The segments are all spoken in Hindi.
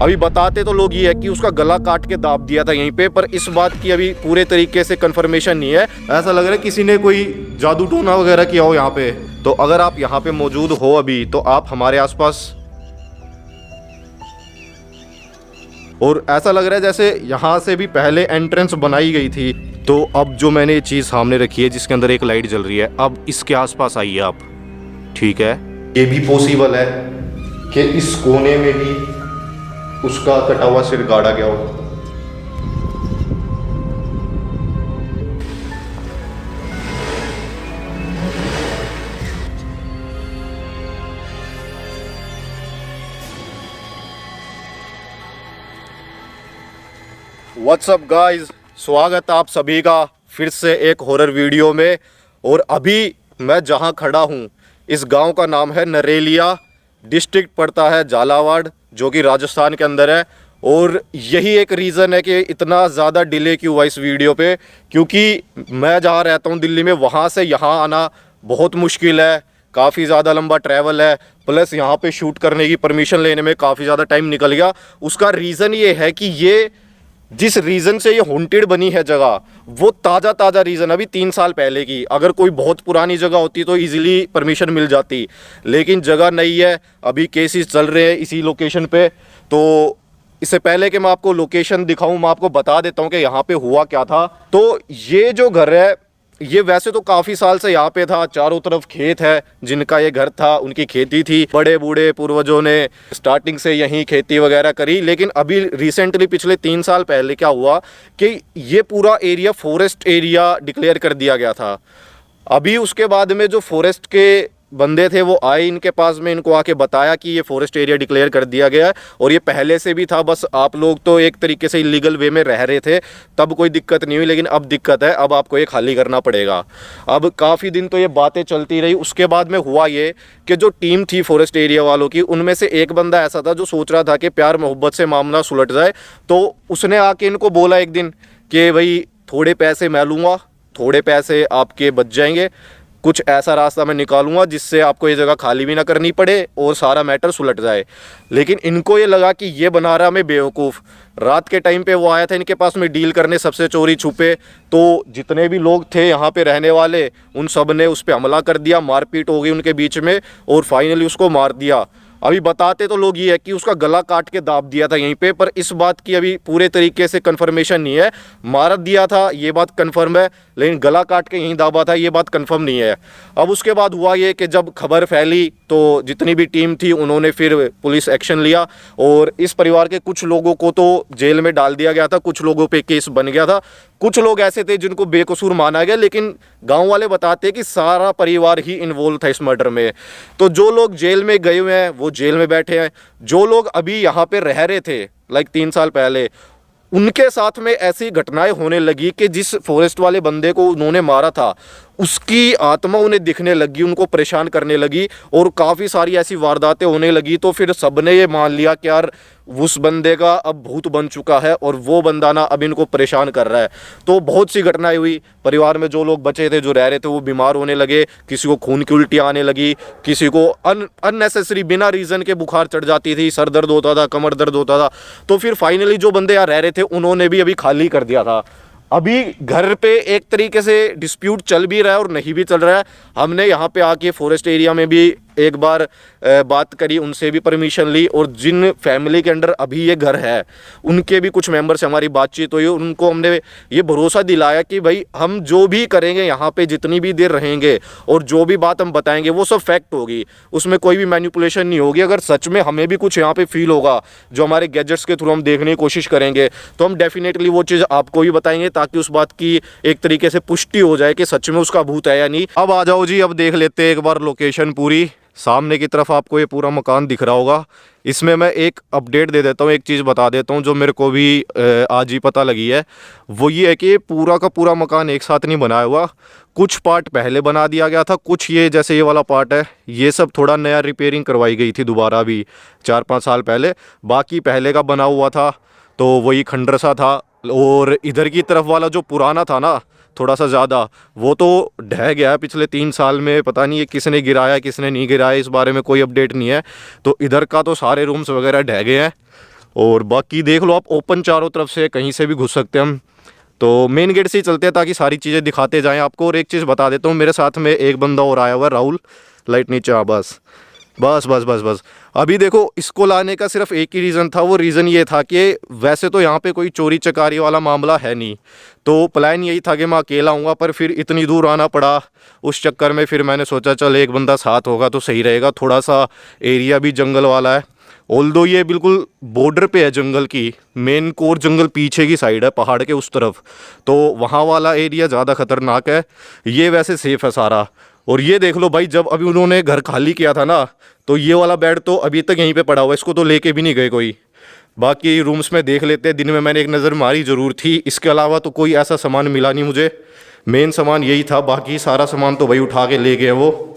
अभी बताते तो लोग ये है कि उसका गला काट के दाब दिया था यहीं पे, पर इस बात की अभी पूरे तरीके से कंफर्मेशन नहीं है। ऐसा लग रहा है किसी ने कोई जादू टोना वगैरह किया हो यहाँ पे। तो अगर आप यहाँ पे मौजूद हो अभी तो आप हमारे आसपास, और ऐसा लग रहा है जैसे यहाँ से भी पहले एंट्रेंस बनाई गई थी। तो अब जो मैंने ये चीज़ सामने रखी है जिसके अंदर एक लाइट जल रही है, अब इसके आसपास आइए आप। ठीक है, ये भी पॉसिबल है कि इस कोने में भी उसका कटा हुआ सिर गाड़ा गया हो। व्हाट्सअप गाइस, स्वागत आप सभी का फिर से एक हॉरर वीडियो में। और अभी मैं जहां खड़ा हूं इस गांव का नाम है नरेलिया, डिस्ट्रिक्ट पड़ता है झालावाड़, जो कि राजस्थान के अंदर है। और यही एक रीज़न है कि इतना ज़्यादा डिले क्यों हुआ इस वीडियो पे, क्योंकि मैं जहाँ रहता हूँ दिल्ली में, वहाँ से यहाँ आना बहुत मुश्किल है, काफ़ी ज़्यादा लंबा ट्रैवल है, प्लस यहाँ पे शूट करने की परमिशन लेने में काफ़ी ज़्यादा टाइम निकल गया। उसका रीज़न ये है कि ये जिस रीज़न से ये हॉन्टेड बनी है जगह, वो ताज़ा रीज़न अभी 3 साल पहले की। अगर कोई बहुत पुरानी जगह होती तो इजीली परमिशन मिल जाती, लेकिन जगह नई है, अभी केसेस चल रहे हैं इसी लोकेशन पे। तो इससे पहले कि मैं आपको लोकेशन दिखाऊं, मैं आपको बता देता हूं कि यहाँ पे हुआ क्या था। तो ये जो घर है, ये वैसे तो काफ़ी साल से यहाँ पे था, चारों तरफ खेत है, जिनका ये घर था उनकी खेती थी, बड़े बूढ़े पूर्वजों ने स्टार्टिंग से यहीं खेती वगैरह करी। लेकिन अभी रिसेंटली पिछले 3 साल पहले क्या हुआ कि ये पूरा एरिया फॉरेस्ट एरिया डिक्लेयर कर दिया गया था। अभी उसके बाद में जो फॉरेस्ट के बंदे थे वो आए इनके पास में, इनको आके बताया कि ये फॉरेस्ट एरिया डिक्लेयर कर दिया गया है, और ये पहले से भी था, बस आप लोग तो एक तरीके से इलीगल वे में रह रहे थे, तब कोई दिक्कत नहीं हुई, लेकिन अब दिक्कत है, अब आपको ये खाली करना पड़ेगा। अब काफ़ी दिन तो ये बातें चलती रही। उसके बाद में हुआ ये कि जो टीम थी फॉरेस्ट एरिया वालों की, उनमें से एक बंदा ऐसा था जो सोच रहा था कि प्यार मोहब्बत से मामला सुलट जाए। तो उसने आके इनको बोला एक दिन कि भाई थोड़े पैसे मैं लूँगा, थोड़े पैसे आपके बच जाएंगे, कुछ ऐसा रास्ता मैं निकालूंगा जिससे आपको ये जगह खाली भी ना करनी पड़े और सारा मैटर सुलट जाए। लेकिन इनको ये लगा कि ये बना रहा मैं बेवकूफ़। रात के टाइम पे वो आया था इनके पास में डील करने, सबसे चोरी छुपे। तो जितने भी लोग थे यहाँ पे रहने वाले, उन सब ने उस पर हमला कर दिया, मारपीट हो गई उनके बीच में, और फाइनली उसको मार दिया। अभी बताते तो लोग ये है कि उसका गला काट के दाब दिया था यहीं पे, पर इस बात की अभी पूरे तरीके से कंफर्मेशन नहीं है। मार दिया था ये बात कंफर्म है, लेकिन गला काट के यहीं दाबा था ये बात कंफर्म नहीं है। अब उसके बाद हुआ ये कि जब खबर फैली तो जितनी भी टीम थी उन्होंने फिर पुलिस एक्शन लिया, और इस परिवार के कुछ लोगों को तो जेल में डाल दिया गया था, कुछ लोगों पे केस बन गया था, कुछ लोग ऐसे थे जिनको बेकसूर माना गया। लेकिन गांव वाले बताते हैं कि सारा परिवार ही इन्वॉल्व था इस मर्डर में। तो जो लोग जेल में गए हुए हैं वो जेल में बैठे हैं, जो लोग अभी यहाँ पे रह रहे थे 3 साल पहले, उनके साथ में ऐसी घटनाएं होने लगी कि जिस फॉरेस्ट वाले बंदे को उन्होंने मारा था उसकी आत्मा उन्हें दिखने लगी, उनको परेशान करने लगी, और काफ़ी सारी ऐसी वारदातें होने लगी। तो फिर सबने ये मान लिया कि यार उस बंदे का अब भूत बन चुका है और वो बंदा ना अब इनको परेशान कर रहा है। तो बहुत सी घटनाएं हुई परिवार में, जो लोग बचे थे जो रह रहे थे वो बीमार होने लगे, किसी को खून की उल्टियाँ आने लगी, किसी को अननेसेसरी बिना रीज़न के बुखार चढ़ जाती थी, सर दर्द होता था, कमर दर्द होता था। तो फिर फाइनली जो बंदे यहाँ रह रहे थे उन्होंने भी अभी खाली कर दिया था। अभी घर पे एक तरीके से डिस्प्यूट चल भी रहा है और नहीं भी चल रहा है। हमने यहाँ पे आके फॉरेस्ट एरिया में भी एक बार बात करी, उनसे भी परमिशन ली, और जिन फैमिली के अंडर अभी ये घर है उनके भी कुछ मेंबर से हमारी बातचीत हुई। उनको हमने ये भरोसा दिलाया कि भाई हम जो भी करेंगे यहाँ पे, जितनी भी देर रहेंगे और जो भी बात हम बताएंगे वो सब फैक्ट होगी, उसमें कोई भी मैनिपुलेशन नहीं होगी। अगर सच में हमें भी कुछ यहाँ पे फील होगा जो हमारे गैजेट्स के थ्रू हम देखने की कोशिश करेंगे, तो हम डेफिनेटली वो चीज़ आपको भी बताएंगे, ताकि उस बात की एक तरीके से पुष्टि हो जाए कि सच में उसका भूत है या नहीं। अब आ जाओ जी, अब देख लेते हैं एक बार लोकेशन पूरी। सामने की तरफ आपको ये पूरा मकान दिख रहा होगा। इसमें मैं एक अपडेट दे देता हूँ, एक चीज़ बता देता हूँ जो मेरे को भी आज ही पता लगी है। वो ये है कि ये पूरा का पूरा मकान एक साथ नहीं बनाया हुआ, कुछ पार्ट पहले बना दिया गया था, कुछ ये जैसे ये वाला पार्ट है ये सब थोड़ा नया रिपेयरिंग करवाई गई थी दोबारा भी 4-5 साल पहले, बाकी पहले का बना हुआ था। तो वही खंडर सा था। और इधर की तरफ वाला जो पुराना था ना थोड़ा सा ज़्यादा, वो तो ढह गया है पिछले 3 साल में। पता नहीं ये किसने गिराया किसने नहीं गिराया, इस बारे में कोई अपडेट नहीं है। तो इधर का तो सारे रूम्स वगैरह ढह गए हैं। और बाकी देख लो आप, ओपन चारों तरफ से, कहीं से भी घुस सकते हैं हम। तो मेन गेट से ही चलते हैं ताकि सारी चीज़ें दिखाते जाएं आपको। और एक चीज़ बता देता हूँ, मेरे साथ में एक बंदा और आया हुआ है, राहुल। लाइट नीचे, हाँ बस बस बस बस बस। अभी देखो, इसको लाने का सिर्फ एक ही रीज़न था। वो रीज़न ये था कि वैसे तो यहाँ पे कोई चोरी चकारी वाला मामला है नहीं, तो प्लान यही था कि मैं अकेला आऊँगा, पर फिर इतनी दूर आना पड़ा। उस चक्कर में फिर मैंने सोचा चल एक बंदा साथ होगा तो सही रहेगा। थोड़ा सा एरिया भी जंगल वाला है, ऑल्दो ये बिल्कुल बॉर्डर पे है जंगल की। मेन कोर जंगल पीछे की साइड है, पहाड़ के उस तरफ, तो वहाँ वाला एरिया ज़्यादा खतरनाक है। ये वैसे सेफ़ है सारा। और ये देख लो भाई, जब अभी उन्होंने घर खाली किया था ना, तो ये वाला बेड तो अभी तक यहीं पे पड़ा हुआ है, इसको तो लेके भी नहीं गए कोई। बाकी रूम्स में देख लेते हैं, दिन में मैंने एक नज़र मारी ज़रूर थी। इसके अलावा तो कोई ऐसा सामान मिला नहीं मुझे, मेन सामान यही था। बाकी सारा सामान तो भाई उठा के ले गए वो।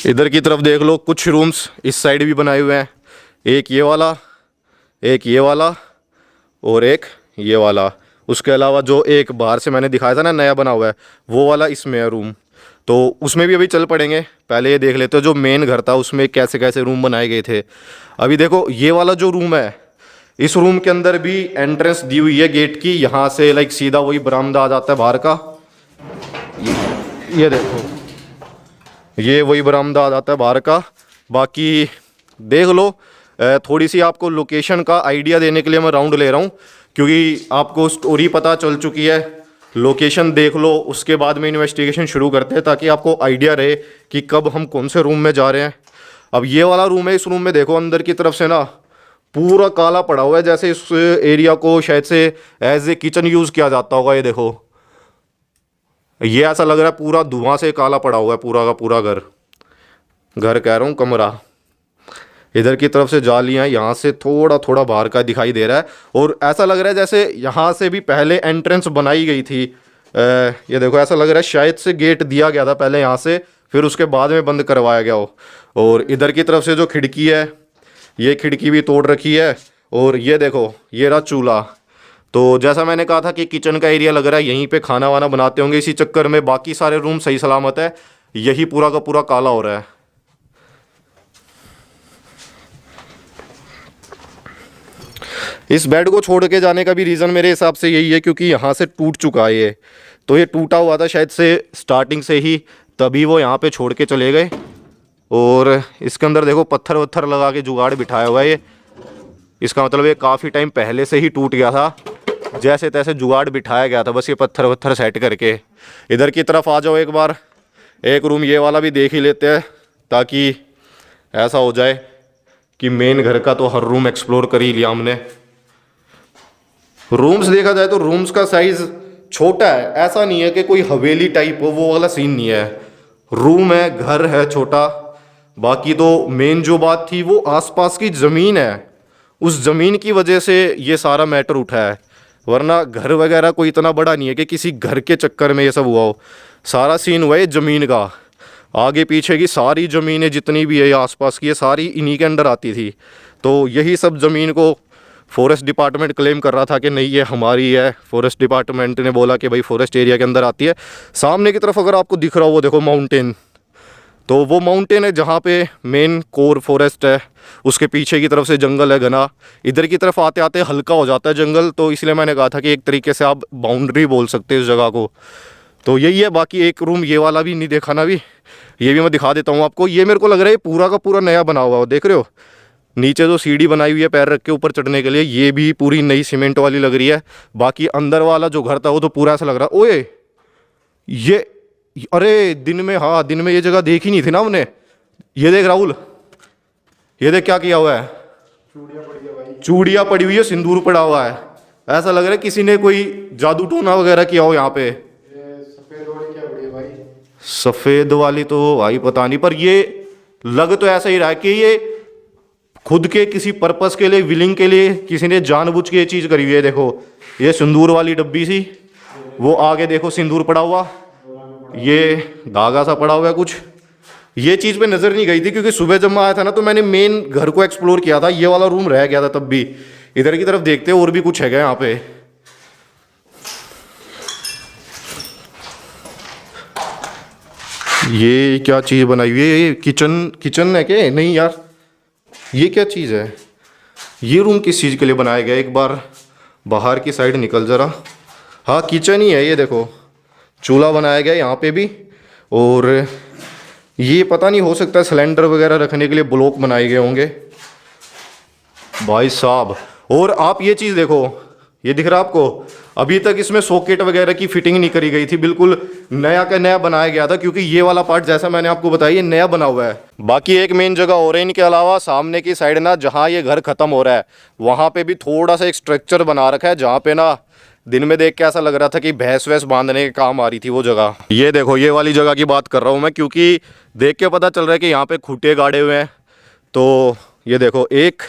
इधर की तरफ देख लो, कुछ रूम्स इस साइड भी बनाए हुए हैं, एक ये वाला, एक ये वाला और एक ये वाला। उसके अलावा जो एक बाहर से मैंने दिखाया था ना, नया बना हुआ है, वो वाला इसमें है रूम। तो उसमें भी अभी चल पड़ेंगे। पहले ये देख लेते हो जो मेन घर था उसमें कैसे कैसे रूम बनाए गए थे। अभी देखो, ये वाला जो रूम है, इस रूम के अंदर भी एंट्रेंस दी हुई है गेट की। यहाँ से लाइक सीधा वही बरामदा आ जाता है बाहर का। ये देखो, ये वही बरामदा आ जाता है बाहर का। बाकी देख लो, थोड़ी सी आपको लोकेशन का आइडिया देने के लिए मैं राउंड ले रहा हूँ, क्योंकि आपको स्टोरी पता चल चुकी है। लोकेशन देख लो, उसके बाद में इन्वेस्टिगेशन शुरू करते हैं, ताकि आपको आइडिया रहे कि कब हम कौन से रूम में जा रहे हैं। अब ये वाला रूम है, इस रूम में देखो अंदर की तरफ से ना पूरा काला पड़ा हुआ है, जैसे इस एरिया को शायद से एज ए किचन यूज़ किया जाता होगा। ये देखो, ये ऐसा लग रहा है पूरा धुआं से काला पड़ा हुआ है पूरा का पूरा घर कह रहा हूँ, कमरा। इधर की तरफ से जालियाँ, यहाँ से थोड़ा थोड़ा बाहर का दिखाई दे रहा है। और ऐसा लग रहा है जैसे यहाँ से भी पहले एंट्रेंस बनाई गई थी। ये देखो, ऐसा लग रहा है शायद से गेट दिया गया था पहले यहाँ से, फिर उसके बाद में बंद करवाया गया हो। और इधर की तरफ से जो खिड़की है, ये खिड़की भी तोड़ रखी है। और ये देखो, ये रहा चूल्हा। तो जैसा मैंने कहा था कि किचन का एरिया लग रहा है यहीं पे खाना वाना बनाते होंगे, इसी चक्कर में बाकी सारे रूम सही सलामत है, यही पूरा का पूरा काला हो रहा है। इस बेड को छोड़ के जाने का भी रीज़न मेरे हिसाब से यही है, क्योंकि यहाँ से टूट चुका है ये। तो ये टूटा हुआ था शायद से स्टार्टिंग से ही, तभी वो यहाँ पे छोड़ के चले गए। और इसके अंदर देखो पत्थर वत्थर लगा के जुगाड़ बिठाया हुआ है ये। इसका मतलब ये काफ़ी टाइम पहले से ही टूट गया था, जैसे तैसे जुगाड़ बिठाया गया था, बस ये पत्थर वत्थर सेट करके। इधर की तरफ आ जाओ एक बार, एक रूम ये वाला भी देख ही लेते हैं, ताकि ऐसा हो जाए कि मेन घर का तो हर रूम एक्सप्लोर कर ही लिया हमने। रूम्स देखा जाए तो रूम्स का साइज छोटा है, ऐसा नहीं है कि कोई हवेली टाइप हो, वो वाला सीन नहीं है। रूम है, घर है छोटा। बाकी तो मेन जो बात थी वो आसपास की ज़मीन है, उस ज़मीन की वजह से ये सारा मैटर उठा है। वरना घर वगैरह कोई इतना बड़ा नहीं है कि किसी घर के चक्कर में ये सब हुआ हो। सारा सीन हुआ है ज़मीन का। आगे पीछे की सारी ज़मीनें जितनी भी है आसपास की, ये सारी इन्हीं के अंडर आती थी। तो यही सब ज़मीन को फॉरेस्ट डिपार्टमेंट क्लेम कर रहा था कि नहीं ये हमारी है। फॉरेस्ट डिपार्टमेंट ने बोला कि भाई फॉरेस्ट एरिया के अंदर आती है। सामने की तरफ अगर आपको दिख रहा हो वो देखो माउंटेन, तो वो माउंटेन है जहाँ पे मेन कोर फॉरेस्ट है। उसके पीछे की तरफ से जंगल है घना। इधर की तरफ आते आते हल्का हो जाता है जंगल, तो इसलिए मैंने कहा था कि एक तरीके से आप बाउंड्री बोल सकते हैं इस जगह को। तो यही है। बाकी एक रूम ये वाला भी नहीं देखा ना अभी, ये भी मैं दिखा देता हूँ आपको। ये मेरे को लग रहा है पूरा का पूरा नया बना हुआ है, देख रहे हो नीचे जो सीढ़ी बनाई हुई है पैर रख के ऊपर चढ़ने के लिए, ये भी पूरी नई सीमेंट वाली लग रही है। बाकी अंदर वाला जो घर था वो तो पूरा ऐसा लग रहा है। ओए ये, अरे दिन में, हाँ दिन में ये जगह देखी नहीं थी ना हमने। ये देख राहुल, ये देख क्या किया हुआ है, चूड़ियाँ पड़ी हुई है, सिंदूर पड़ा हुआ है। ऐसा लग रहा है किसी ने कोई जादू टोना वगैरह किया हो यहाँ पे। सफेद वाली क्या बड़ी है भाई? सफेद वाली तो भाई पता नहीं, पर ये लग तो ऐसा ही रहा है कि ये खुद के किसी पर्पस के लिए, विलिंग के लिए किसी ने जानबूझ के ये चीज़ करी हुई है। देखो ये सिंदूर वाली डब्बी सी, वो आगे देखो सिंदूर पड़ा हुआ, ये धागा सा पड़ा हुआ है कुछ। ये चीज़ पे नज़र नहीं गई थी, क्योंकि सुबह जब मैं आया था ना तो मैंने मेन घर को एक्सप्लोर किया था, ये वाला रूम रह गया था तब भी। इधर की तरफ देखते और भी कुछ है क्या यहाँ पे। ये क्या चीज़ बनाई हुई है? ये किचन है क्या? नहीं यार, ये क्या चीज़ है? ये रूम किस चीज़ के लिए बनाया गया है? एक बार बाहर की साइड निकल ज़रा। हाँ, किचन ही है ये, देखो चूल्हा बनाया गया है यहाँ पे भी। और ये पता नहीं, हो सकता है सिलेंडर वगैरह रखने के लिए ब्लॉक बनाए गए होंगे भाई साहब। और आप ये चीज़ देखो, ये दिख रहा है आपको? अभी तक इसमें सॉकेट वगैरह की फिटिंग नहीं करी गई थी, बिल्कुल नया का नया बनाया गया था, क्योंकि ये वाला पार्ट जैसा मैंने आपको बताया ये नया बना हुआ है। बाकी एक मेन जगह और है इनके अलावा, सामने की साइड ना जहाँ ये घर खत्म हो रहा है वहाँ पे भी थोड़ा सा एक स्ट्रक्चर बना रखा है, जहाँ पे ना दिन में देख के ऐसा लग रहा था कि भैंस वैस बांधने के काम आ रही थी वो जगह। ये देखो, ये वाली जगह की बात कर रहा हूँ मैं, क्योंकि देख के पता चल रहा है कि यहाँ पे खूंटे गाड़े हुए हैं। तो ये देखो, 1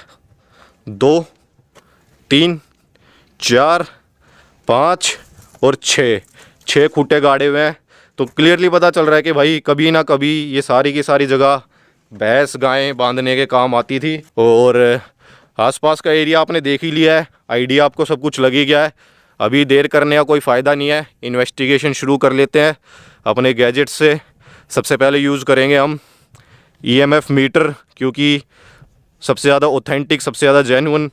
2 3 4 5 और 6 खूंटे गाड़े हुए हैं। तो क्लियरली पता चल रहा है कि भाई कभी ना कभी ये सारी की सारी जगह भैंस गायें बांधने के काम आती थी। और आसपास का एरिया आपने देख ही लिया है, आइडिया आपको सब कुछ लग ही गया है। अभी देर करने का कोई फ़ायदा नहीं है, इन्वेस्टिगेशन शुरू कर लेते हैं अपने गैजेट से। सबसे पहले यूज़ करेंगे हम EMF मीटर, क्योंकि सबसे ज़्यादा ऑथेंटिक, सबसे ज़्यादा जेन्युइन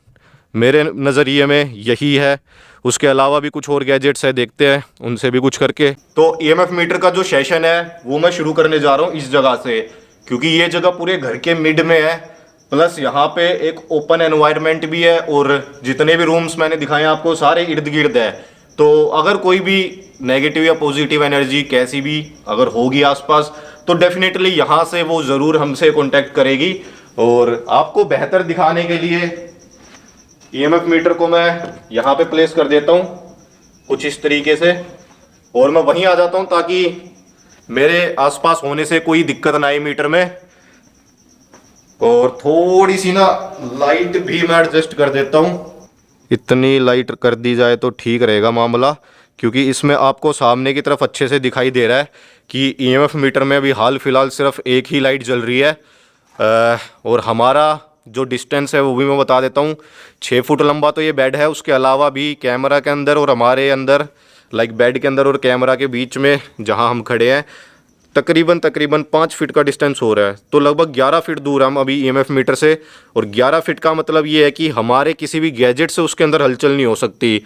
मेरे नज़रिए में यही है। उसके अलावा भी कुछ और गैजेट्स है, देखते हैं उनसे भी कुछ करके। तो EMF मीटर का जो सेशन है वो मैं शुरू करने जा रहा हूँ इस जगह से, क्योंकि ये जगह पूरे घर के मिड में है, प्लस यहाँ पे एक ओपन एनवायरनमेंट भी है, और जितने भी रूम्स मैंने दिखाए हैं आपको सारे इर्द गिर्द है। तो अगर कोई भी नेगेटिव या पॉजिटिव एनर्जी कैसी भी अगर होगी आसपास, तो डेफिनेटली यहाँ से वो ज़रूर हमसे कांटेक्ट करेगी। और आपको बेहतर दिखाने के लिए EMF मीटर को मैं यहाँ पे प्लेस कर देता हूँ कुछ इस तरीके से, और मैं वहीं आ जाता हूँ ताकि मेरे आसपास होने से कोई दिक्कत ना आए मीटर में। और थोड़ी सी ना लाइट भी मैं एडजस्ट कर देता हूँ, इतनी लाइट कर दी जाए तो ठीक रहेगा मामला, क्योंकि इसमें आपको सामने की तरफ अच्छे से दिखाई दे रहा है कि EMF मीटर में अभी हाल फिलहाल सिर्फ एक ही लाइट जल रही है। और हमारा जो डिस्टेंस है वो भी मैं बता देता हूँ, 6 फुट लंबा तो ये बेड है। उसके अलावा भी कैमरा के अंदर और हमारे अंदर, लाइक बेड के अंदर और कैमरा के बीच में जहाँ हम खड़े हैं, तकरीबन 5 फीट का डिस्टेंस हो रहा है। तो लगभग 11 फीट दूर हम अभी EMF मीटर से। और 11 फीट का मतलब ये है कि हमारे किसी भी गैजेट से उसके अंदर हलचल नहीं हो सकती।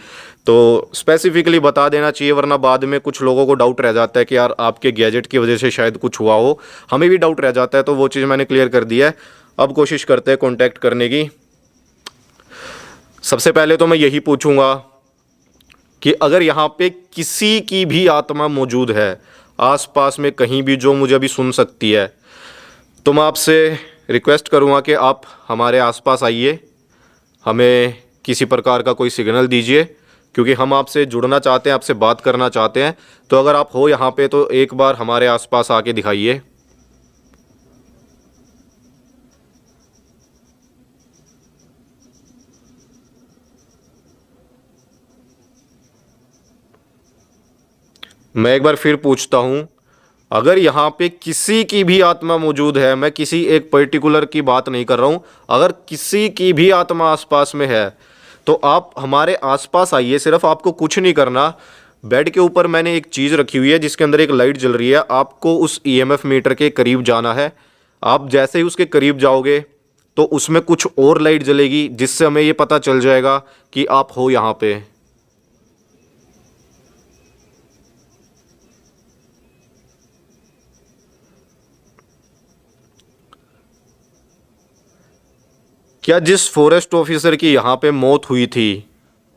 तो स्पेसिफिकली बता देना चाहिए, वरना बाद में कुछ लोगों को डाउट रह जाता है कि यार आपके गैजेट की वजह से शायद कुछ हुआ हो, हमें भी डाउट रह जाता है। तो वो चीज़ मैंने क्लियर कर दी है। अब कोशिश करते हैं कॉन्टैक्ट करने की। सबसे पहले तो मैं यही पूछूंगा कि अगर यहाँ पे किसी की भी आत्मा मौजूद है आसपास में कहीं भी, जो मुझे अभी सुन सकती है, तो मैं आपसे रिक्वेस्ट करूँगा कि आप हमारे आसपास आइए, हमें किसी प्रकार का कोई सिग्नल दीजिए, क्योंकि हम आपसे जुड़ना चाहते हैं, आपसे बात करना चाहते हैं। तो अगर आप हो यहाँ पे तो एक बार हमारे आसपास आके दिखाइए। मैं एक बार फिर पूछता हूँ, अगर यहाँ पे किसी की भी आत्मा मौजूद है, मैं किसी एक पर्टिकुलर की बात नहीं कर रहा हूँ, अगर किसी की भी आत्मा आसपास में है तो आप हमारे आसपास आइए। सिर्फ आपको कुछ नहीं करना, बेड के ऊपर मैंने एक चीज़ रखी हुई है जिसके अंदर एक लाइट जल रही है, आपको उस EMF मीटर के करीब जाना है। आप जैसे ही उसके करीब जाओगे तो उसमें कुछ और लाइट जलेगी, जिससे हमें ये पता चल जाएगा कि आप हो यहाँ पे। क्या जिस फॉरेस्ट ऑफिसर की यहाँ पे मौत हुई थी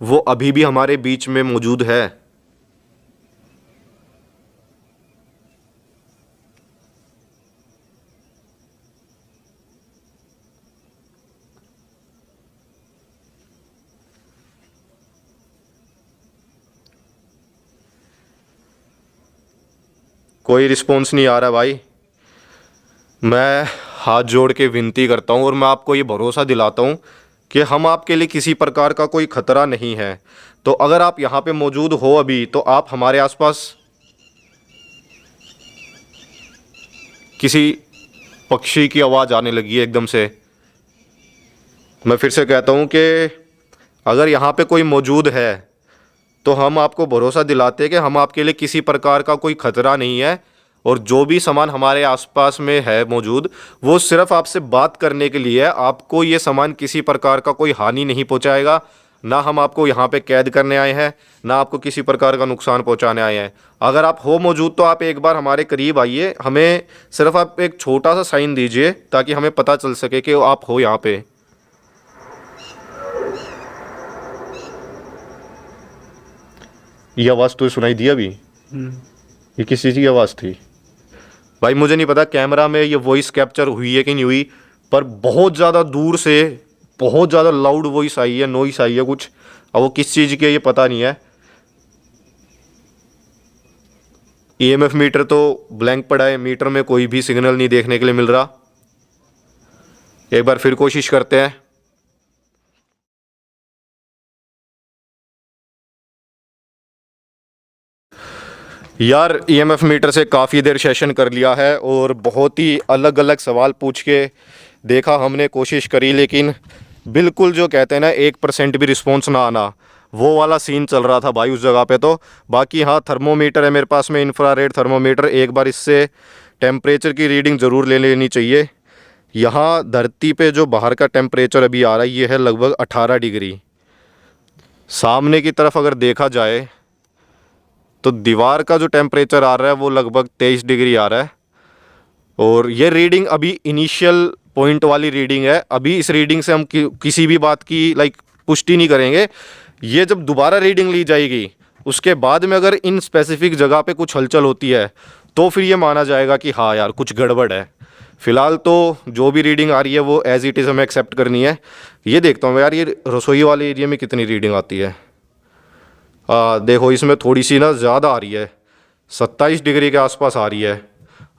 वो अभी भी हमारे बीच में मौजूद है? कोई रिस्पॉन्स नहीं आ रहा भाई। मैं हाथ जोड़ के विनती करता हूँ और मैं आपको ये भरोसा दिलाता हूँ कि हम आपके लिए किसी प्रकार का कोई ख़तरा नहीं है। तो अगर आप यहाँ पे मौजूद हो अभी, तो आप हमारे आसपास किसी पक्षी की आवाज़ आने लगी है एकदम से। मैं फिर से कहता हूँ कि अगर यहाँ पे कोई मौजूद है तो हम आपको भरोसा दिलाते हैं कि हम आपके लिए किसी प्रकार का कोई ख़तरा नहीं है। और जो भी सामान हमारे आसपास में है मौजूद वो सिर्फ आपसे बात करने के लिए है। आपको ये सामान किसी प्रकार का कोई हानि नहीं पहुंचाएगा। ना हम आपको यहाँ पे कैद करने आए हैं, ना आपको किसी प्रकार का नुकसान पहुंचाने आए हैं। अगर आप हो मौजूद तो आप एक बार हमारे करीब आइए, हमें सिर्फ आप एक छोटा सा साइन दीजिए ताकि हमें पता चल सके कि आप हो यहाँ पे। ये आवाज़ तो सुनाई दी अभी? ये किस चीज़ की आवाज़ थी भाई? मुझे नहीं पता कैमरा में ये वॉइस कैप्चर हुई है कि नहीं हुई, पर बहुत ज़्यादा दूर से बहुत ज़्यादा लाउड वॉइस आई है, नॉइस आई है कुछ। अब वो किस चीज़ की है ये पता नहीं है। ईएमएफ मीटर तो ब्लैंक पड़ा है, मीटर में कोई भी सिग्नल नहीं देखने के लिए मिल रहा। एक बार फिर कोशिश करते हैं। यार ईएमएफ मीटर से काफ़ी देर सेशन कर लिया है और बहुत ही अलग अलग सवाल पूछ के देखा हमने, कोशिश करी, लेकिन बिल्कुल जो कहते हैं ना 1% भी रिस्पॉन्स ना आना, वो वाला सीन चल रहा था भाई उस जगह पे तो। बाकी हाँ, थर्मोमीटर है मेरे पास में, इंफ्रारेड थर्मोमीटर। एक बार इससे टेम्परेचर की रीडिंग ज़रूर ले लेनी चाहिए। यहाँ धरती पे जो बाहर का टेम्परेचर अभी आ रहा है ये है लगभग 18 डिग्री। सामने की तरफ अगर देखा जाए तो दीवार का जो टेम्परेचर आ रहा है वो लगभग 23 डिग्री आ रहा है। और ये रीडिंग अभी इनिशियल पॉइंट वाली रीडिंग है। अभी इस रीडिंग से हम किसी भी बात की पुष्टि नहीं करेंगे। ये जब दोबारा रीडिंग ली जाएगी उसके बाद में अगर इन स्पेसिफिक जगह पे कुछ हलचल होती है तो फिर ये माना जाएगा कि हाँ यार कुछ गड़बड़ है। फ़िलहाल तो जो भी रीडिंग आ रही है वो एज़ इट इज़ हमें एक्सेप्ट करनी है। ये देखता हूँ यार ये रसोई वाले एरिया में कितनी रीडिंग आती है। देखो इसमें थोड़ी सी ना ज़्यादा आ रही है, 27 डिग्री के आसपास आ रही है।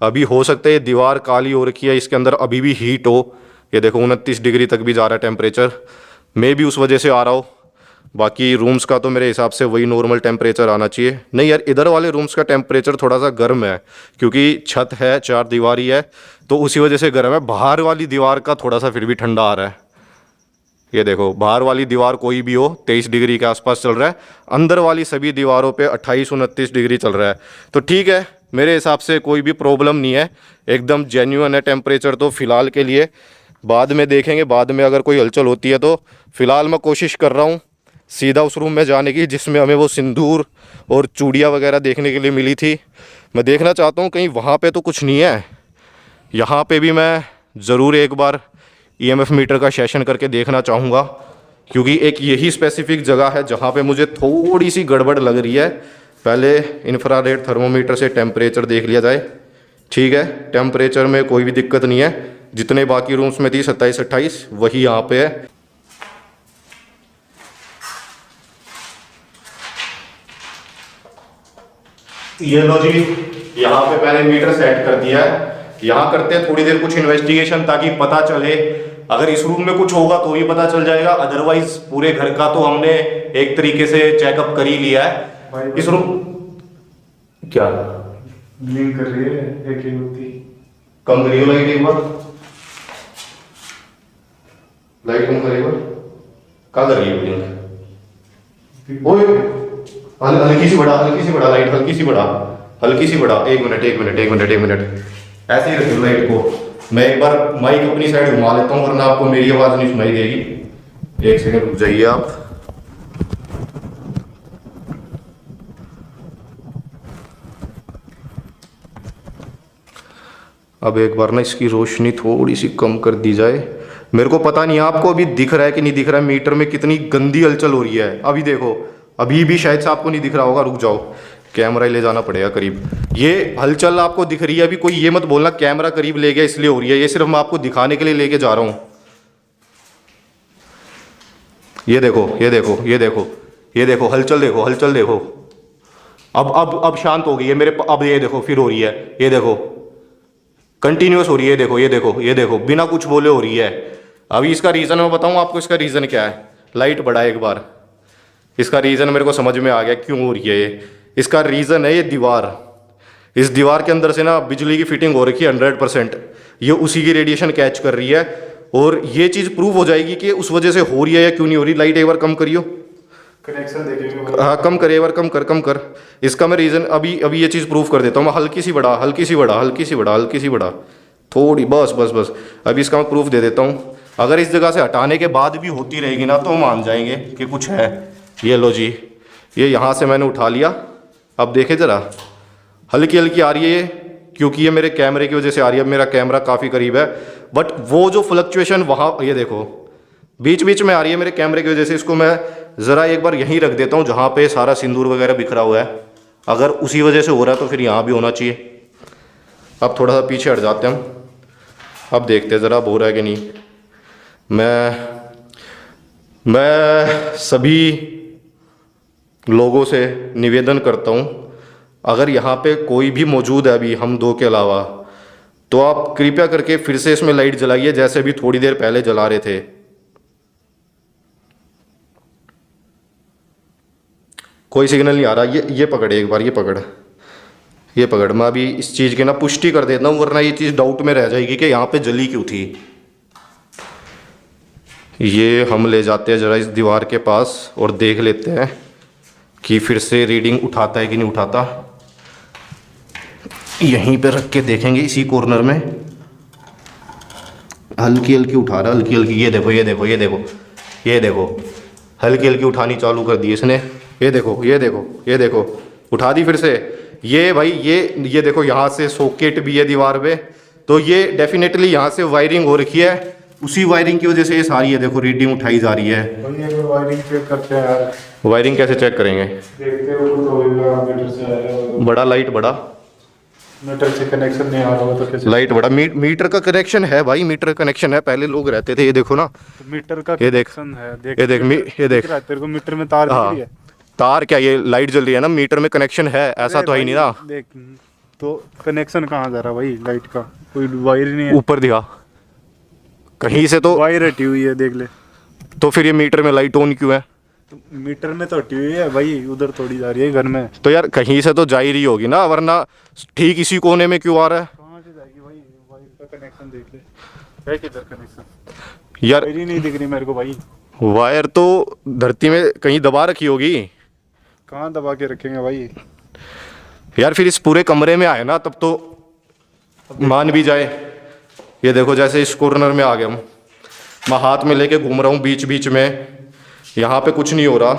अभी हो सकता है ये दीवार काली हो रखी है, इसके अंदर अभी भी हीट हो। ये देखो 29 डिग्री तक भी जा रहा है टेम्परेचर, मे भी उस वजह से आ रहा हो। बाकी रूम्स का तो मेरे हिसाब से वही नॉर्मल टेम्परेचर आना चाहिए। नहीं यार, इधर वाले रूम्स का टेम्परेचर थोड़ा सा गर्म है क्योंकि छत है, 4 दीवारी है, तो उसी वजह से गर्म है। बाहर वाली दीवार का थोड़ा सा फिर भी ठंडा आ रहा है। ये देखो बाहर वाली दीवार कोई भी हो 23 डिग्री के आसपास चल रहा है, अंदर वाली सभी दीवारों पे 28-29 डिग्री चल रहा है। तो ठीक है, मेरे हिसाब से कोई भी प्रॉब्लम नहीं है, एकदम जेन्युइन है टेम्परेचर तो फ़िलहाल के लिए। बाद में देखेंगे, बाद में अगर कोई हलचल होती है तो। फ़िलहाल मैं कोशिश कर रहा हूँ सीधा उस रूम में जाने की जिसमें हमें वो सिंदूर और चूड़ियाँ वगैरह देखने के लिए मिली थी। मैं देखना चाहता हूँ कहीं वहाँ पे तो कुछ नहीं है। यहाँ पे भी मैं ज़रूर एक बार ईएमएफ मीटर का सेशन करके देखना चाहूँगा क्योंकि एक यही स्पेसिफिक जगह है जहाँ पे मुझे थोड़ी सी गड़बड़ लग रही है। पहले इंफ्रारेड थर्मोमीटर से टेम्परेचर देख लिया जाए। ठीक है, टेम्परेचर में कोई भी दिक्कत नहीं है, जितने बाकी रूम्स में थी 27-28 वही यहाँ पे है। ये लो जी, यहाँ पे पहले मीटर सेट कर दिया है। यहाँ करते हैं थोड़ी देर कुछ इन्वेस्टिगेशन ताकि पता चले, अगर इस रूम में कुछ होगा तो भी पता चल जाएगा, अदरवाइज पूरे घर का तो हमने एक तरीके से चेकअप कर ही लिया है। इस रूम क्या ब्लिंक कर रही है एक युवती, कम करिए लाइट एक बार, लाइट कम करिए। क्या कर रही है ब्लिंक? ओए हल्की सी बढ़ा, हल्की सी बढ़ा लाइट, हल्की सी बढ़ा, हल्की सी बढ़ा। एक मिनट ऐसे ही रखिए लाइट को। मैं एक बार माइक अपनी साइड घुमा लेता हूँ वरना आपको मेरी आवाज़ नहीं सुनाई देगी। एक सेकंड रुक जाइए आप। अब एक बार ना इसकी रोशनी थोड़ी सी कम कर दी जाए। मेरे को पता नहीं आपको अभी दिख रहा है कि नहीं दिख रहा है, मीटर में कितनी गंदी हलचल हो रही है। अभी देखो, अभी भी शायद से आपको नहीं दिख रहा होगा, रुक जाओ, कैमरा ले जाना पड़ेगा करीब। ये हलचल आपको दिख रही है अभी, कोई ये मत बोलना कैमरा करीब ले गया इसलिए हो रही है, ये सिर्फ मैं आपको दिखाने के लिए लेके जा रहा हूँ। ये देखो हलचल देखो, हलचल देखो। अब शांत हो गई है मेरे। अब ये देखो फिर हो रही है, ये देखो कंटिन्यूअस हो रही है। ये देखो बिना कुछ बोले हो रही है। अभी इसका रीज़न मैं बताऊँ आपको, इसका रीज़न क्या है। लाइट बढ़ा एक बार, इसका रीज़न मेरे को समझ में आ गया क्यों हो रही है ये। इसका रीज़न है ये दीवार। इस दीवार के अंदर से ना बिजली की फिटिंग हो रखी है 100%, ये उसी की रेडिएशन कैच कर रही है। और ये चीज़ प्रूव हो जाएगी कि उस वजह से हो रही है या क्यों नहीं हो रही। लाइट एक बार कम करियो, कनेक्शन देखेंगे भाई। हाँ कम कर, एक बार कम कर। इसका मैं रीज़न अभी ये चीज़ प्रूफ कर देता हूँ। मैं हल्की सी बढ़ा, थोड़ी, बस। अभी इसका मैं प्रूफ दे देता हूँ। अगर इस जगह से हटाने के बाद भी होती रहेगी ना तो हम मान जाएंगे कि कुछ है। ये लो जी, ये यहाँ से मैंने उठा लिया। अब देखे ज़रा, हल्की आ रही है ये, क्योंकि ये मेरे कैमरे की वजह से आ रही है। मेरा कैमरा काफ़ी करीब है, बट वो जो फ्लक्चुएशन वहाँ, ये देखो बीच में आ रही है मेरे कैमरे की वजह से। इसको मैं ज़रा एक बार यहीं रख देता हूँ जहाँ पे सारा सिंदूर वगैरह बिखरा हुआ है। अगर उसी वजह से हो रहा है तो फिर यहाँ भी होना चाहिए। अब थोड़ा सा पीछे हट जाते हैं हम, अब देखते हैं ज़रा अब हो रहा है कि नहीं। मैं सभी लोगों से निवेदन करता हूँ, अगर यहाँ पे कोई भी मौजूद है अभी हम दो के अलावा, तो आप कृपया करके फिर से इसमें लाइट जलाइए जैसे अभी थोड़ी देर पहले जला रहे थे। कोई सिग्नल नहीं आ रहा। ये पकड़, एक बार ये पकड़। मैं अभी इस चीज़ की ना पुष्टि कर देता हूँ, वरना ये चीज़ डाउट में रह जाएगी कि यहाँ पे जली क्यों थी। ये हम ले जाते हैं ज़रा इस दीवार के पास और देख लेते हैं कि फिर से रीडिंग उठाता है कि नहीं उठाता। यहीं पे रख के देखेंगे इसी कॉर्नर में। हल्की उठा रहा, हल्की। ये देखो हल्की उठानी चालू कर दी इसने। ये देखो उठा दी फिर से। ये भाई ये देखो, यहाँ से सॉकेट भी है दीवार पे, तो ये डेफिनेटली यहाँ से वायरिंग हो रखी है। उसी वायरिंग की वजह से ये सारी है देखो रीडिंग उठाई जा रही है। वायरिंग चेक करते हैं यार। वायरिंग कैसे चेक करेंगे? देखते हो तो मीटर से आया, बड़ा लाइट बड़ा, मीटर से कनेक्शन नहीं आ रहा हो तो कैसे? लाइट बड़ा, मीटर का कनेक्शन है भाई, मीटर का कनेक्शन है। पहले लोग रहते थे, ये देखो ना, तो मीटर का ये देख, कनेक्शन है। ये देख तेरे को मीटर में तार दिख रही है? तार क्या, ये लाइट जल रही है ना, मीटर में कनेक्शन है, ऐसा तो है ही नहीं ना। देख तो कनेक्शन कहाँ जा रहा भाई लाइट का? कोई वायर नहीं है ऊपर दिखा कहीं से, तो वायर हटी हुई है, देख ले। तो फिर ये मीटर में लाइट ऑन क्यों है? तो मीटर में तो हटी हुई है भाई, उधर थोड़ी जा रही है घर में। तो यार कहीं से तो जा ही रही होगी ना, वरना ठीक इसी कोने में क्यों आ रहा है? कहाँ से जाएगी भाई? वायर का कनेक्शन देख ले, है किधर कनेक्शन? यार वायर ही नहीं दिख रही मेरे को भाई। वायर तो धरती में कहीं दबा रखी होगी। कहाँ दबा के रखेंगे भाई? यार फिर इस पूरे कमरे में आए ना तब तो मान भी जाए। ये देखो जैसे इस कॉर्नर में आ गए हम, मैं हाथ में लेके घूम रहा हूँ बीच में, यहाँ पे कुछ नहीं हो रहा।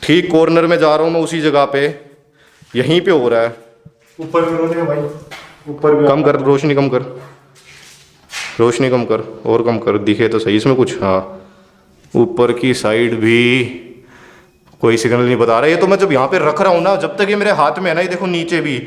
ठीक कॉर्नर में जा रहा हूँ मैं, उसी जगह पे यहीं पे हो रहा है। ऊपर भी रोने भाई, ऊपर भी कम कर, रोशनी कम कर, और कम कर, दिखे तो सही इसमें कुछ। हाँ ऊपर की साइड भी कोई सिग्नल नहीं बता रहा। ये तो मैं जब यहाँ पे रख रहा हूँ ना, जब तक ये मेरे हाथ में है ना, ये देखो नीचे भी,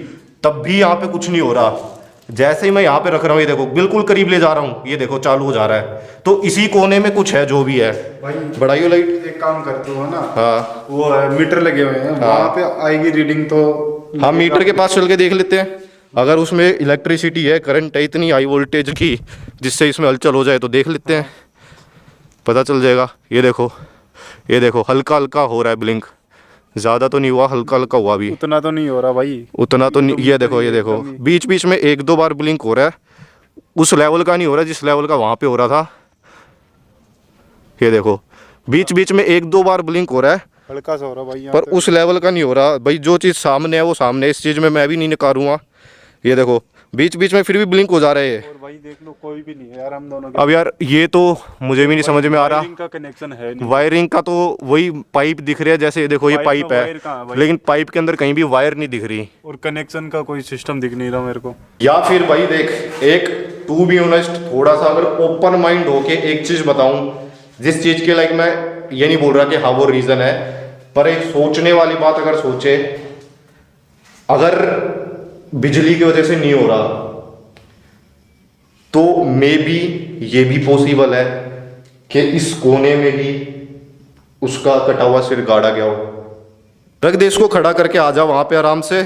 तब भी यहाँ पे कुछ नहीं हो रहा। जैसे ही मैं यहाँ पे रख रहा हूँ, ये देखो बिल्कुल करीब ले जा रहा हूँ, ये देखो चालू हो जा रहा है। तो इसी कोने में कुछ है जो भी है भाई। बढ़ाइयो लाइट। एक काम करते हो ना, हाँ वो है मीटर लगे हुए हैं, वहाँ पे आएगी रीडिंग तो। हम मीटर के पास चल के देख लेते हैं, अगर उसमें इलेक्ट्रिसिटी है, करंट है इतनी हाई वोल्टेज की जिससे इसमें हलचल हो जाए तो देख लेते हैं, पता चल जाएगा। ये देखो हल्का हो रहा है ब्लिंक, ज़्यादा तो नहीं हुआ, हल्का हुआ भी। उतना तो नहीं हो रहा भाई, उतना तो नहीं। ये देखो बीच में एक दो बार ब्लिंक हो रहा है, उस लेवल का नहीं हो रहा जिस लेवल का वहाँ पे हो रहा था। ये देखो बीच में एक दो बार ब्लिंक हो रहा है, हल्का सा हो रहा भाई, पर उस लेवल का नहीं हो रहा भाई। जो चीज़ सामने है वो सामने, इस चीज़ में मैं भी नहीं नकारूंगा। ये देखो बीच में फिर भी ब्लिंक हो जा रहे हैं। और भाई देख लो कोई भी नहीं है यार हम दोनों के। अब यार ये तो मुझे भी नहीं समझ में आ रहा, वायरिंग का कनेक्शन है नहीं। वायरिंग का तो वही पाइप दिख रहा है, जैसे ये देखो ये पाइप वायर कहाँ है है, भाई? लेकिन पाइप के अंदर कहीं भी वायर नहीं दिख रही। और कनेक्शन का कोई सिस्टम दिख नहीं रहा मेरे को। या फिर भाई देख, एक टू बी ऑनेस्ट, थोड़ा सा अगर ओपन माइंड होके एक चीज बताऊं, जिस चीज के लाइक मैं ये नहीं बोल रहा कि हाँ वो रीजन है, पर एक सोचने वाली बात अगर सोचे, अगर बिजली की वजह से नहीं हो रहा तो मे बी ये भी पॉसिबल है कि इस कोने में ही उसका कटा हुआ सिर गाड़ा गया हो। रख दे इसको, खड़ा करके आ जा वहां पे आराम से।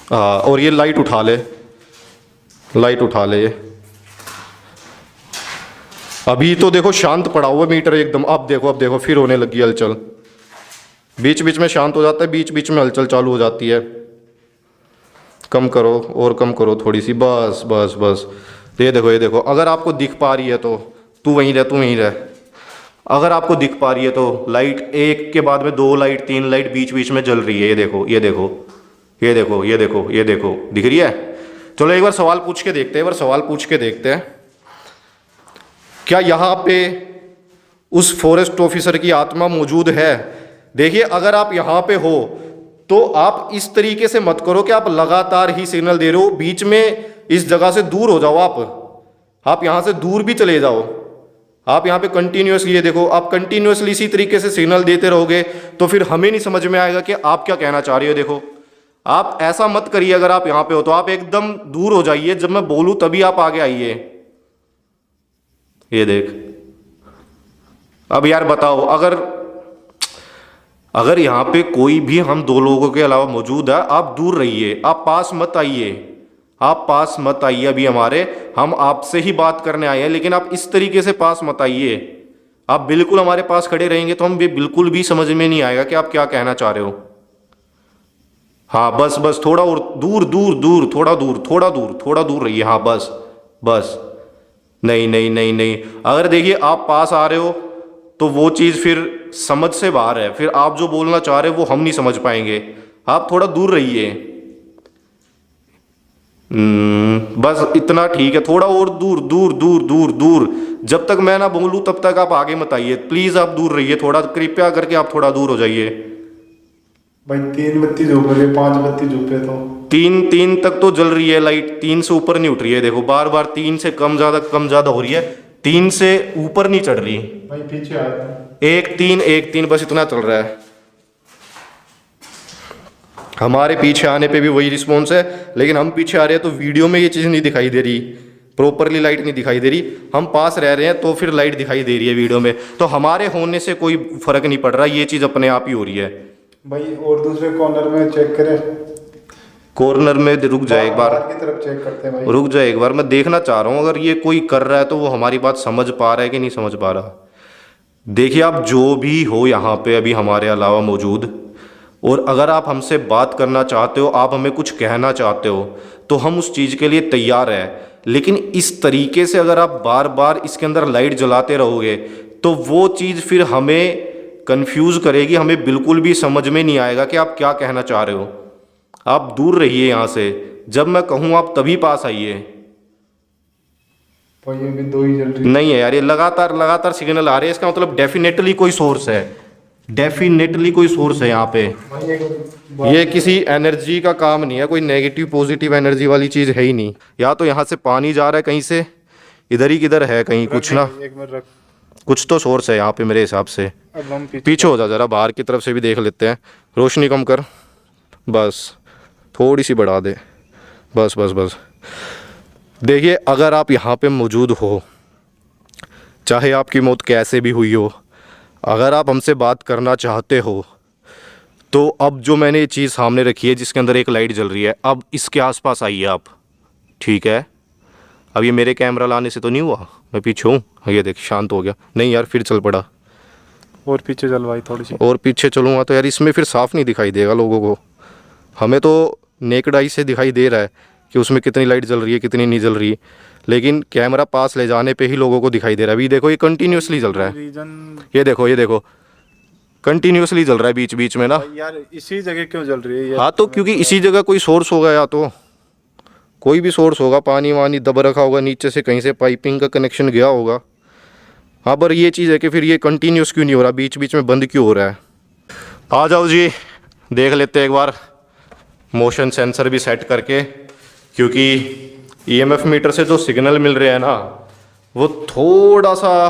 हाँ और ये लाइट उठा ले ये। अभी तो देखो शांत पड़ा हुआ मीटर एकदम। अब देखो फिर होने लगी हलचल, बीच में शांत हो जाता है, बीच में हलचल चालू हो जाती है। कम करो और कम करो थोड़ी सी, बस। ये देखो अगर आपको दिख पा रही है तो तू वहीं रह, अगर आपको दिख पा रही है तो लाइट एक के बाद में 2 लाइट 3 लाइट बीच बीच में जल रही है। ये देखो ये देखो ये देखो ये देखो ये देखो, दिख रही है। चलो एक बार सवाल पूछ के देखते हैं, एक बार सवाल पूछ के देखते हैं, क्या यहाँ पे उस फॉरेस्ट ऑफिसर की आत्मा मौजूद है? देखिए अगर आप यहाँ पे हो तो आप इस तरीके से मत करो कि आप लगातार ही सिग्नल दे रहे हो, बीच में इस जगह से दूर हो जाओ। आप यहाँ से दूर भी चले जाओ। आप यहाँ पे कंटिन्यूसली, ये देखो, आप कंटिन्यूसली इसी तरीके से सिग्नल देते रहोगे तो फिर हमें नहीं समझ में आएगा कि आप क्या कहना चाह रहे हो। देखो आप ऐसा मत करिए, अगर आप यहाँ पे हो तो आप एकदम दूर हो जाइए, जब मैं बोलूँ तभी आप आगे आइए। ये देख, अब यार बताओ, अगर यहाँ पे कोई भी हम 2 लोगों के अलावा मौजूद है, आप दूर रहिए, आप पास मत आइए, आप पास मत आइए। अभी हम आपसे ही बात करने आए हैं, लेकिन आप इस तरीके से पास मत आइए। आप बिल्कुल हमारे पास खड़े रहेंगे तो हम भी बिल्कुल भी समझ में नहीं आएगा कि आप क्या कहना चाह रहे हो। हाँ बस बस, थोड़ा और दूर दूर दूर, थोड़ा दूर थोड़ा दूर थोड़ा दूर रहिए। हाँ बस बस, नहीं नहीं नहीं नहीं, अगर देखिए आप पास आ रहे हो तो वो चीज़ फिर समझ से बाहर है, फिर आप जो बोलना चाह रहे हो वो हम नहीं समझ पाएंगे। आप थोड़ा दूर रहिए, बस इतना ठीक है, थोड़ा और दूर दूर दूर दूर दूर। जब तक मैं ना बोलूं तब तक आप आगे मत आइए, प्लीज आप दूर रहिए, थोड़ा कृपया करके आप थोड़ा दूर हो जाइए। भाई 3 बत्ती जो रही है, 5 बत्ती जो पे तो 3 तक तो जल रही है लाइट, 3 से ऊपर नहीं उठ रही है। देखो बार बार 3 से कम ज्यादा हो रही है, 3 से ऊपर नहीं चढ़ रही। भाई पीछे आया 1 3 बस इतना चल रहा है। हमारे पीछे आने पे भी वही रिस्पॉन्स है, लेकिन हम पीछे आ रहे हैं तो वीडियो में ये चीज़ नहीं दिखाई दे रही, प्रॉपरली लाइट नहीं दिखाई दे रही। हम पास रह रहे हैं तो फिर लाइट दिखाई दे रही है वीडियो में, तो हमारे होने से कोई फर्क नहीं पड़ रहा, ये चीज़ अपने आप ही हो रही है। भाई और दूसरे कॉर्नर में चेक करें, कॉर्नर में रुक जाए एक बार, की तरफ चेक करते हैं भाई। रुक जाए एक बार, मैं देखना चाह रहा हूँ अगर ये कोई कर रहा है तो वो हमारी बात समझ पा रहा है कि नहीं समझ पा रहा। देखिए आप जो भी हो यहाँ पे अभी हमारे अलावा मौजूद, और अगर आप हमसे बात करना चाहते हो, आप हमें कुछ कहना चाहते हो, तो हम उस चीज़ के लिए तैयार हैं। लेकिन इस तरीके से अगर आप बार बार इसके अंदर लाइट जलाते रहोगे तो वो चीज़ फिर हमें कंफ्यूज करेगी, हमें बिल्कुल भी समझ में नहीं आएगा कि आप क्या कहना चाह रहे हो। आप दूर रहिए यहाँ से, जब मैं कहूँ आप तभी पास आइए। भाई ये भी 2 ही जल रही नहीं है यार, ये लगातार सिग्नल आ रहे हैं, इसका मतलब डेफिनेटली कोई सोर्स है, डेफिनेटली कोई सोर्स है यहाँ पे। भाई ये किसी एनर्जी का काम नहीं है, कोई नेगेटिव पॉजिटिव एनर्जी वाली चीज़ है ही नहीं। या तो यहाँ से पानी जा रहा है कहीं से, इधर ही किधर है कहीं कुछ ना, एक मिनट रख, कुछ तो सोर्स है यहाँ पे मेरे हिसाब से। अब हम पीछे हो जा जरा, बाहर की तरफ से भी देख लेते हैं, रोशनी कम कर, बस थोड़ी सी बढ़ा दे, बस बस बस। देखिए अगर आप यहाँ पे मौजूद हो, चाहे आपकी मौत कैसे भी हुई हो, अगर आप हमसे बात करना चाहते हो तो अब जो मैंने ये चीज़ सामने रखी है जिसके अंदर एक लाइट जल रही है, अब इसके आसपास आइए आप, ठीक है। अब ये मेरे कैमरा लाने से तो नहीं हुआ, मैं पीछे हूँ, ये देख शांत हो गया। नहीं यार फिर चल पड़ा, और पीछे चल भाई थोड़ी सी, और पीछे चलूँगा तो यार इसमें फिर साफ नहीं दिखाई देगा लोगों को। हमें तो नेकड आई से दिखाई दे रहा है कि उसमें कितनी लाइट जल रही है कितनी नहीं जल रही, लेकिन कैमरा पास ले जाने पे ही लोगों को दिखाई दे रहा है। अभी देखो ये कंटिन्यूसली जल रहा है, रीजन ये देखो कंटिन्यूसली जल रहा है बीच बीच में ना। यार इसी जगह क्यों जल रही है ये? हाँ तो क्योंकि इसी जगह कोई सोर्स होगा, या तो कोई भी सोर्स होगा, पानी वानी दब रखा होगा नीचे से, कहीं से पाइपिंग का कनेक्शन गया होगा। हाँ पर ये चीज़ है कि फिर ये कंटिन्यूस क्यों नहीं हो रहा, बीच बीच में बंद क्यों हो रहा है। आ जाओ जी देख लेते हैं एक बार मोशन सेंसर भी सेट करके, क्योंकि ईएमएफ मीटर से जो सिग्नल मिल रहे हैं ना वो थोड़ा सा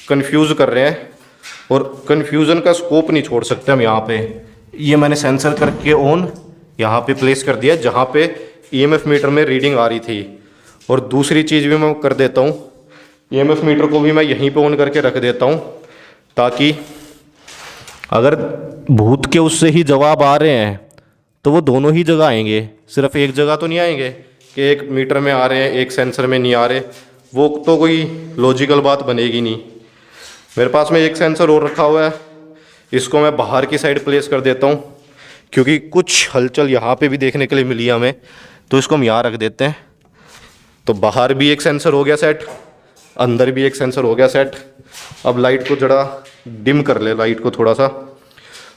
कंफ्यूज कर रहे हैं, और कंफ्यूजन का स्कोप नहीं छोड़ सकते हम यहाँ पे। ये मैंने सेंसर करके ऑन यहाँ पे प्लेस कर दिया जहाँ पे ईएमएफ मीटर में रीडिंग आ रही थी। और दूसरी चीज़ भी मैं कर देता हूँ, ईएमएफ मीटर को भी मैं यहीं पे ऑन करके रख देता हूँ, ताकि अगर भूत के उससे ही जवाब आ रहे हैं तो वो दोनों ही जगह आएंगे, सिर्फ एक जगह तो नहीं आएंगे कि एक मीटर में आ रहे हैं एक सेंसर में नहीं आ रहे, वो तो कोई लॉजिकल बात बनेगी नहीं। मेरे पास में एक सेंसर और रखा हुआ है, इसको मैं बाहर की साइड प्लेस कर देता हूँ, क्योंकि कुछ हलचल यहाँ पे भी देखने के लिए मिली हमें, तो इसको हम यहाँ रख देते हैं। तो बाहर भी एक सेंसर हो गया सेट, अंदर भी एक सेंसर हो गया सेट। अब लाइट को जरा डिम कर ले, लाइट को थोड़ा सा।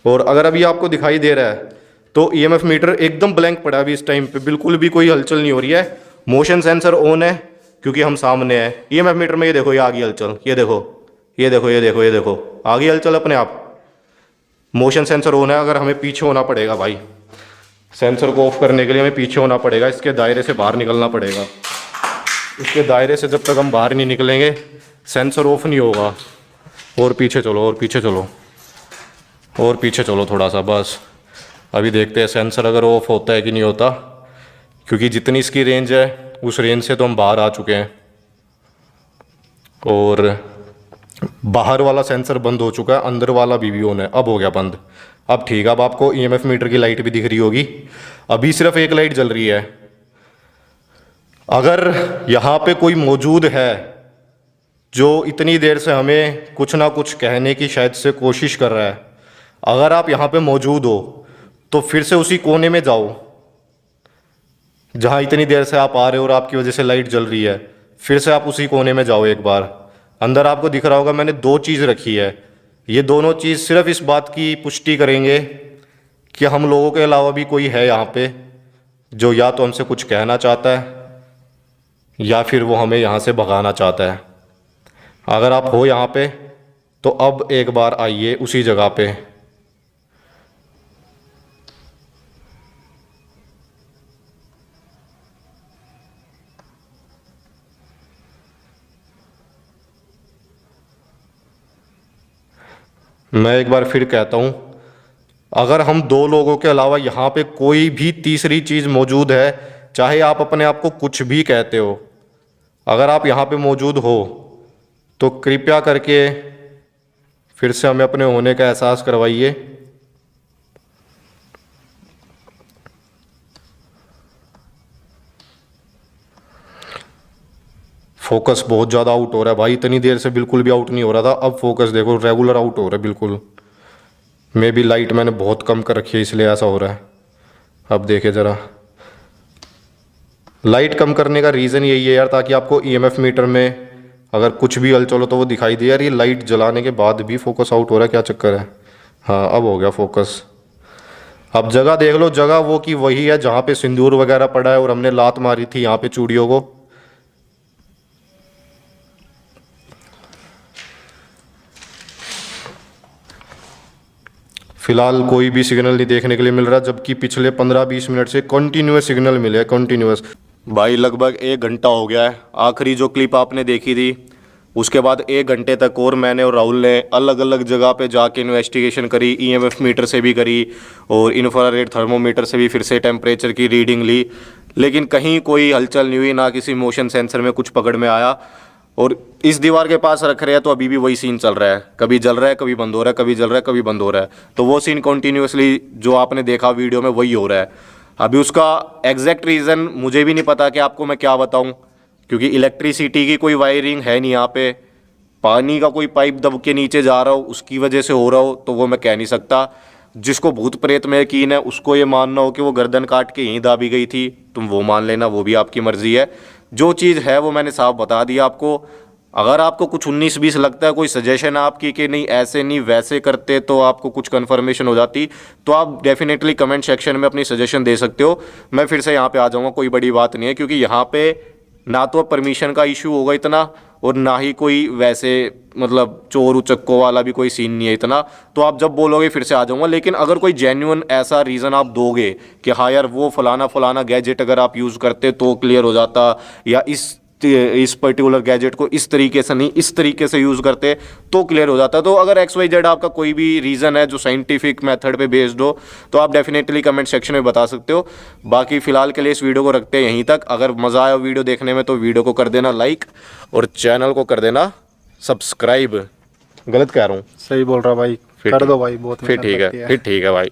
और अगर अभी आपको दिखाई दे रहा है तो ईएमएफ मीटर एकदम ब्लैंक पड़ा है अभी इस टाइम पे, बिल्कुल भी कोई हलचल नहीं हो रही है। मोशन सेंसर ऑन है क्योंकि हम सामने हैं। ईएमएफ मीटर में ये देखो, ये आ गई हलचल, ये देखो ये देखो ये देखो ये देखो, आ गई हलचल अपने आप। मोशन सेंसर ऑन है। अगर हमें पीछे होना पड़ेगा भाई, सेंसर को ऑफ करने के लिए हमें पीछे होना पड़ेगा, इसके दायरे से बाहर निकलना पड़ेगा। इसके दायरे से जब तक हम बाहर नहीं निकलेंगे सेंसर ऑफ नहीं होगा। और पीछे चलो, और पीछे चलो, और पीछे चलो थोड़ा सा, बस। अभी देखते हैं सेंसर अगर ऑफ होता है कि नहीं होता, क्योंकि जितनी इसकी रेंज है उस रेंज से तो हम बाहर आ चुके हैं। और बाहर वाला सेंसर बंद हो चुका है, अंदर वाला भी ऑन है। अब हो गया बंद। अब ठीक है, अब आपको ईएमएफ मीटर की लाइट भी दिख रही होगी। अभी सिर्फ एक लाइट जल रही है। अगर यहाँ पे कोई मौजूद है जो इतनी देर से हमें कुछ ना कुछ कहने की शायद से कोशिश कर रहा है, अगर आप यहाँ पे मौजूद हो तो फिर से उसी कोने में जाओ जहाँ इतनी देर से आप आ रहे हो और आपकी वजह से लाइट जल रही है। फिर से आप उसी कोने में जाओ एक बार। अंदर आपको दिख रहा होगा मैंने दो चीज़ रखी है। ये दोनों चीज़ सिर्फ इस बात की पुष्टि करेंगे कि हम लोगों के अलावा भी कोई है यहाँ पे जो या तो हमसे कुछ कहना चाहता है या फिर वो हमें यहाँ से भगाना चाहता है। अगर आप हो यहाँ पे तो अब एक बार आइए उसी जगह पे। मैं एक बार फिर कहता हूँ, अगर हम दो लोगों के अलावा यहाँ पे कोई भी तीसरी चीज़ मौजूद है, चाहे आप अपने आप को कुछ भी कहते हो, अगर आप यहाँ पे मौजूद हो तो कृपया करके फिर से हमें अपने होने का एहसास करवाइए। फोकस बहुत ज़्यादा आउट हो रहा है भाई, इतनी देर से बिल्कुल भी आउट नहीं हो रहा था। अब फोकस देखो रेगुलर आउट हो रहा है बिल्कुल। मे भी लाइट मैंने बहुत कम कर रखी है इसलिए ऐसा हो रहा है। अब देखे ज़रा, लाइट कम करने का रीज़न यही है यार, ताकि आपको ईएमएफ मीटर में अगर कुछ भी हलचल हो तो वो दिखाई दे। यार ये लाइट जलाने के बाद भी फोकस आउट हो रहा है, क्या चक्कर है। हाँ अब हो गया फोकस। अब जगह देख लो, जगह वो की वही है जहाँ पे सिंदूर वगैरह पड़ा है और हमने लात मारी थी यहाँ पे चूड़ियों को। फिलहाल कोई भी सिग्नल नहीं देखने के लिए मिल रहा, जबकि पिछले 15-20 मिनट से कंटिन्यूस सिग्नल मिले, कंटिन्यूस। भाई लगभग 1 घंटा हो गया है। आखिरी जो क्लिप आपने देखी थी उसके बाद 1 घंटे तक और मैंने और राहुल ने अलग अलग जगह पे जाके इन्वेस्टिगेशन करी, ईएमएफ मीटर से भी करी और इंफ्रारेड थर्मोमीटर से भी फिर से टेम्परेचर की रीडिंग ली, लेकिन कहीं कोई हलचल नहीं हुई, ना किसी मोशन सेंसर में कुछ पकड़ में आया। और इस दीवार के पास रख रहे हैं तो अभी भी वही सीन चल रहा है, कभी जल रहा है कभी बंद हो रहा है, कभी जल रहा है कभी बंद हो रहा है। तो वो सीन कंटिन्यूसली जो आपने देखा वीडियो में वही हो रहा है। अभी उसका एग्जैक्ट रीज़न मुझे भी नहीं पता कि आपको मैं क्या बताऊं, क्योंकि इलेक्ट्रिसिटी की कोई वायरिंग है नहीं यहाँ पे। पानी का कोई पाइप दब के नीचे जा रहा हो उसकी वजह से हो रहा हो तो वो मैं कह नहीं सकता। जिसको भूत प्रेत में यकीन है उसको ये मानना हो कि वो गर्दन काट के यहीं दाबी गई थी, तुम वो मान लेना, वो भी आपकी मर्ज़ी है। जो चीज़ है वो मैंने साफ बता दिया आपको। अगर आपको कुछ 19-20 लगता है, कोई सजेशन है आपकी कि नहीं ऐसे नहीं वैसे करते तो आपको कुछ कन्फर्मेशन हो जाती, तो आप डेफिनेटली कमेंट सेक्शन में अपनी सजेशन दे सकते हो। मैं फिर से यहाँ पे आ जाऊँगा, कोई बड़ी बात नहीं है, क्योंकि यहाँ पे ना तो परमिशन का इशू होगा इतना और ना ही कोई वैसे मतलब चोर उचक्कों वाला भी कोई सीन नहीं है इतना। तो आप जब बोलोगे फिर से आ जाऊँगा। लेकिन अगर कोई जेन्युइन ऐसा रीज़न आप दोगे कि हाँ यार वो फलाना गैजेट अगर आप यूज़ करते तो क्लियर हो जाता, या इस पर्टिकुलर गैजेट को इस तरीके से नहीं इस तरीके से यूज़ करते तो क्लियर हो जाता। तो अगर XYZ आपका कोई भी रीज़न है जो साइंटिफिक मेथड पे बेस्ड हो तो आप डेफिनेटली कमेंट सेक्शन में बता सकते हो। बाकी फ़िलहाल के लिए इस वीडियो को रखते हैं यहीं तक। अगर मज़ा आया वीडियो देखने में तो वीडियो को कर देना लाइक और चैनल को कर देना सब्सक्राइब। गलत कह रहा हूँ? सही बोल रहा भाई, कर दो भाई, बहुत फिर ठीक है भाई।